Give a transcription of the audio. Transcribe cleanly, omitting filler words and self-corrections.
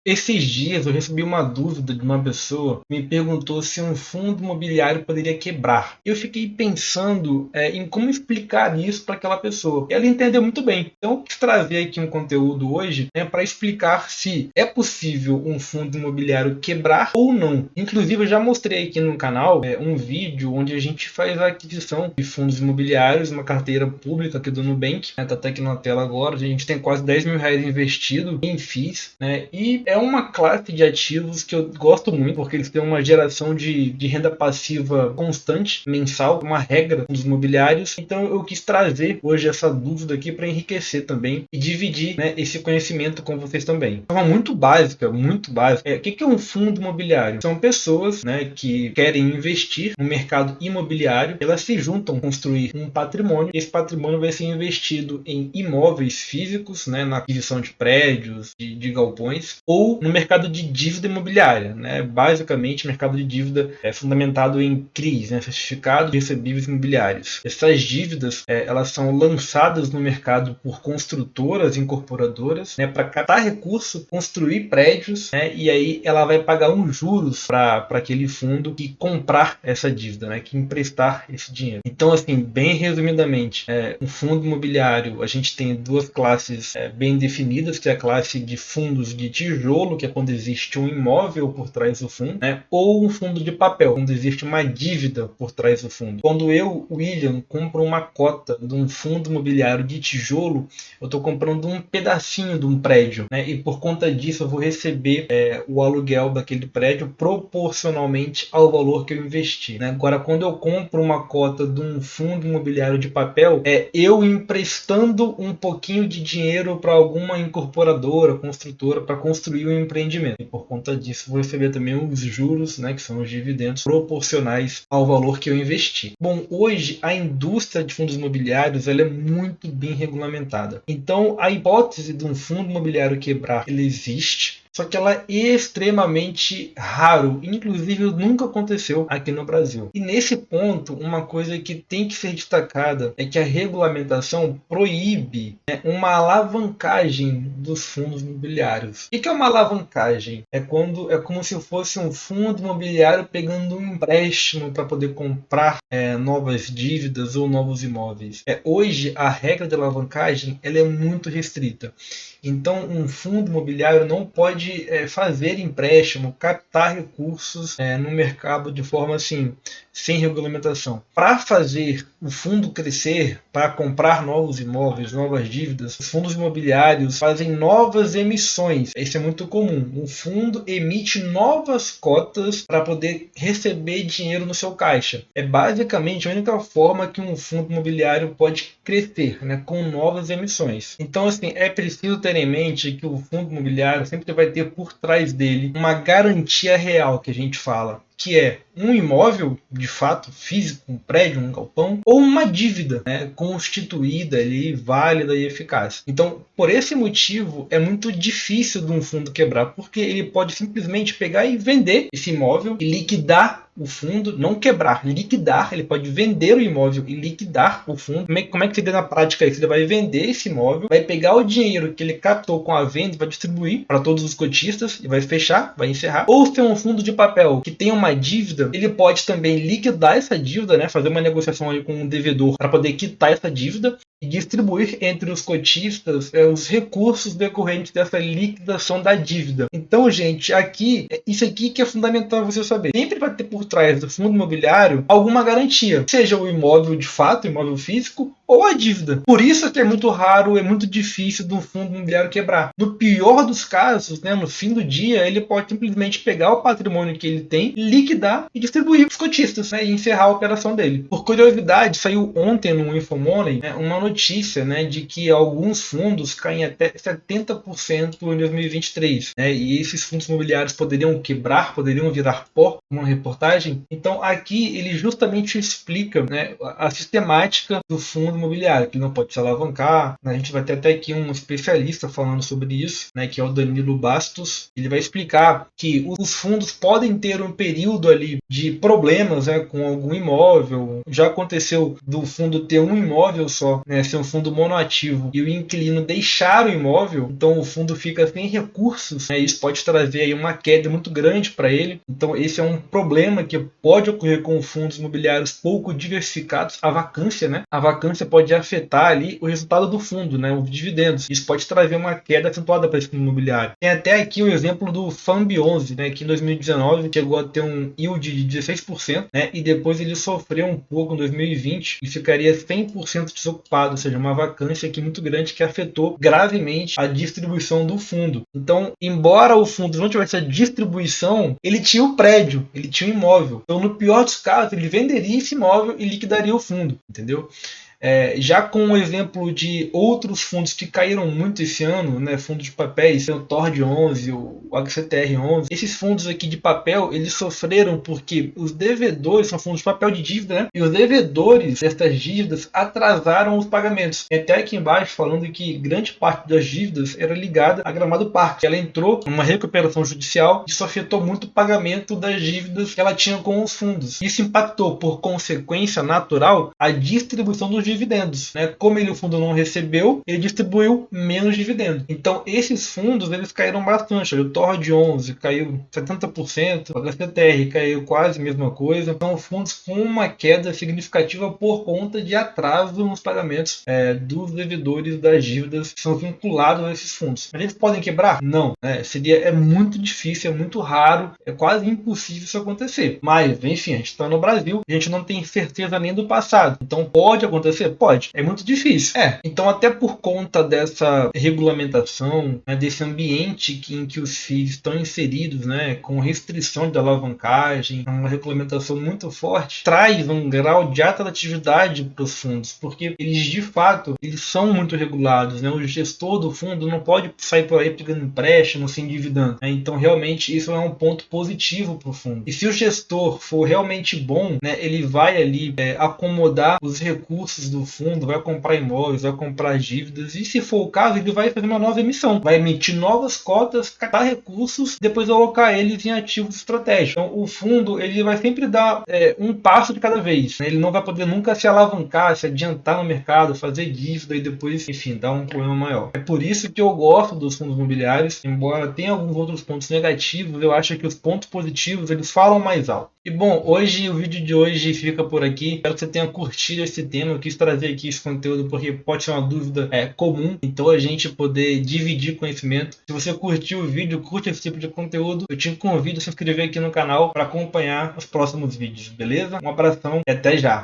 Esses dias eu recebi uma dúvida de uma pessoa que me perguntou se um fundo imobiliário poderia quebrar. Eu fiquei pensando em como explicar isso para aquela pessoa. Ela entendeu muito bem. Então eu quis trazer aqui um conteúdo hoje para explicar se é possível um fundo imobiliário quebrar ou não. Inclusive eu já mostrei aqui no canal um vídeo onde a gente faz a aquisição de fundos imobiliários, uma carteira pública aqui do Nubank. Está até aqui na tela agora. A gente tem quase 10 mil reais investido em FIIs, e é uma classe de ativos que eu gosto muito, porque eles têm uma geração de renda passiva constante, mensal, uma regra dos imobiliários. Então eu quis trazer hoje essa dúvida aqui para enriquecer também e dividir esse conhecimento com vocês também. É uma muito básica, muito básica. O que é um fundo imobiliário? São pessoas que querem investir no mercado imobiliário, elas se juntam a construir um patrimônio. Esse patrimônio vai ser investido em imóveis físicos, na aquisição de prédios, de galpões, ou no mercado de dívida imobiliária. Basicamente, o mercado de dívida é fundamentado em CRIs, certificados de recebíveis imobiliários. Essas dívidas elas são lançadas no mercado por construtoras e incorporadoras para captar recurso, construir prédios, e aí ela vai pagar uns juros para aquele fundo que comprar essa dívida, que emprestar esse dinheiro. Então, assim, bem resumidamente, um fundo imobiliário, a gente tem duas classes bem definidas, que é a classe de fundos de tijolo, que é quando existe um imóvel por trás do fundo, ou um fundo de papel, quando existe uma dívida por trás do fundo. Quando eu, William, compro uma cota de um fundo imobiliário de tijolo, eu estou comprando um pedacinho de um prédio, e por conta disso eu vou receber o aluguel daquele prédio proporcionalmente ao valor que eu investi. Agora, quando eu compro uma cota de um fundo imobiliário de papel, eu emprestando um pouquinho de dinheiro para alguma incorporadora, construtora, para construir um empreendimento. E por conta disso, vou receber também os juros, que são os dividendos proporcionais ao valor que eu investi. Bom, hoje a indústria de fundos imobiliários ela é muito bem regulamentada. Então, a hipótese de um fundo imobiliário quebrar, ele existe. Só que ela é extremamente raro, inclusive nunca aconteceu aqui no Brasil. E nesse ponto, uma coisa que tem que ser destacada é que a regulamentação proíbe uma alavancagem dos fundos imobiliários. O que é uma alavancagem? É como se fosse um fundo imobiliário pegando um empréstimo para poder comprar novas dívidas ou novos imóveis. Hoje, a regra de alavancagem ela é muito restrita. Então, um fundo imobiliário não pode fazer empréstimo, captar recursos no mercado de forma assim, sem regulamentação. Para fazer o fundo crescer, para comprar novos imóveis, novas dívidas, os fundos imobiliários fazem novas emissões. Isso é muito comum. Um fundo emite novas cotas para poder receber dinheiro no seu caixa. É basicamente a única forma que um fundo imobiliário pode crescer, com novas emissões. Então, assim, é preciso ter em mente que o fundo imobiliário sempre vai ter por trás dele uma garantia real, que a gente fala, que é um imóvel, de fato, físico, um prédio, um galpão, ou uma dívida constituída ali, válida e eficaz. Então, por esse motivo, é muito difícil de um fundo quebrar, porque ele pode simplesmente pegar e vender esse imóvel e liquidar o fundo, não quebrar, liquidar. Ele pode vender o imóvel e liquidar o fundo. Como é que seria na prática isso? Ele vai vender esse imóvel, vai pegar o dinheiro que ele captou com a venda e vai distribuir para todos os cotistas e vai fechar, vai encerrar. Ou se é um fundo de papel que tem uma dívida, ele pode também liquidar essa dívida, fazer uma negociação ali com o devedor para poder quitar essa dívida e distribuir entre os cotistas os recursos decorrentes dessa liquidação da dívida. Então, gente, isso aqui que é fundamental você saber. Sempre vai ter por trás do fundo imobiliário alguma garantia, seja o imóvel de fato, o imóvel físico, ou a dívida. Por isso que é muito raro, é muito difícil do fundo imobiliário quebrar. No pior dos casos, no fim do dia, ele pode simplesmente pegar o patrimônio que ele tem, liquidar e distribuir para os cotistas, e encerrar a operação dele. Por curiosidade, saiu ontem no InfoMoney uma notícia de que alguns fundos caem até 70% em 2023. E esses fundos imobiliários poderiam quebrar, poderiam virar pó, uma reportagem. Então aqui ele justamente explica a sistemática do fundo imobiliário, que ele não pode se alavancar. A gente vai ter até aqui um especialista falando sobre isso, né, que é o Danilo Bastos. Ele vai explicar que os fundos podem ter um período ali de problemas, né, com algum imóvel. Já aconteceu do fundo ter um imóvel só, né, ser um fundo monoativo, e o inquilino deixar o imóvel, então o fundo fica sem recursos, né, isso pode trazer aí uma queda muito grande para ele. Então esse é um problema que pode ocorrer com fundos imobiliários pouco diversificados, a vacância, né? A vacância pode afetar ali o resultado do fundo, né? Os dividendos. Isso pode trazer uma queda acentuada para esse fundo imobiliário. Tem até aqui o exemplo do FAMB11, né? Que em 2019 chegou a ter um yield de 16%, né? E depois ele sofreu um pouco em 2020 e ficaria 100% desocupado, ou seja, uma vacância aqui muito grande que afetou gravemente a distribuição do fundo. Então, embora o fundo não tivesse a distribuição, ele tinha o prédio, ele tinha o imóvel. Então, no pior dos casos, ele venderia esse imóvel e liquidaria o fundo, entendeu? Já com o exemplo de outros fundos que caíram muito esse ano, né, fundos de papéis, o TORD 11, o HCTR 11, esses fundos aqui de papel, eles sofreram porque os devedores, são fundos de papel de dívida, né, e os devedores dessas dívidas atrasaram os pagamentos. E até aqui embaixo falando que grande parte das dívidas era ligada a Gramado Parque. Ela entrou numa recuperação judicial e isso afetou muito o pagamento das dívidas que ela tinha com os fundos. Isso impactou, por consequência natural, a distribuição dos dividendos, né? Como o fundo não recebeu, ele distribuiu menos dividendos. Então esses fundos eles caíram bastante. O TORD 11 caiu 70%, o HCTR caiu quase a mesma coisa. Então fundos com uma queda significativa por conta de atraso nos pagamentos dos devedores das dívidas que são vinculados a esses fundos. Mas eles podem quebrar? Não. É muito difícil, é muito raro, é quase impossível isso acontecer. Mas, enfim, a gente está no Brasil, a gente não tem certeza nem do passado. Então pode acontecer? Pode. É muito difícil. Então até por conta dessa regulamentação, né, desse ambiente em que os FIIs estão inseridos, né, com restrição de alavancagem, uma regulamentação muito forte, traz um grau de atratividade para os fundos, porque eles de fato eles são muito regulados, né? O gestor do fundo não pode sair por aí pegando empréstimo, se endividando, né? Então realmente isso é um ponto positivo para o fundo. E se o gestor for realmente bom, né, ele vai ali acomodar os recursos do fundo, vai comprar imóveis, vai comprar dívidas, e se for o caso, ele vai fazer uma nova emissão, vai emitir novas cotas, captar recursos, depois alocar eles em ativos estratégicos. Então o fundo ele vai sempre dar um passo de cada vez, né? Ele não vai poder nunca se alavancar, se adiantar no mercado, fazer dívida e depois, enfim, dar um problema maior. É por isso que eu gosto dos fundos imobiliários, embora tenha alguns outros pontos negativos, eu acho que os pontos positivos eles falam mais alto. E bom, o vídeo de hoje fica por aqui. Espero que você tenha curtido esse tema. Eu quis trazer aqui esse conteúdo porque pode ser uma dúvida comum, então a gente poder dividir conhecimento. Se você curtiu o vídeo, curte esse tipo de conteúdo, eu te convido a se inscrever aqui no canal para acompanhar os próximos vídeos, beleza? Um abração e até já!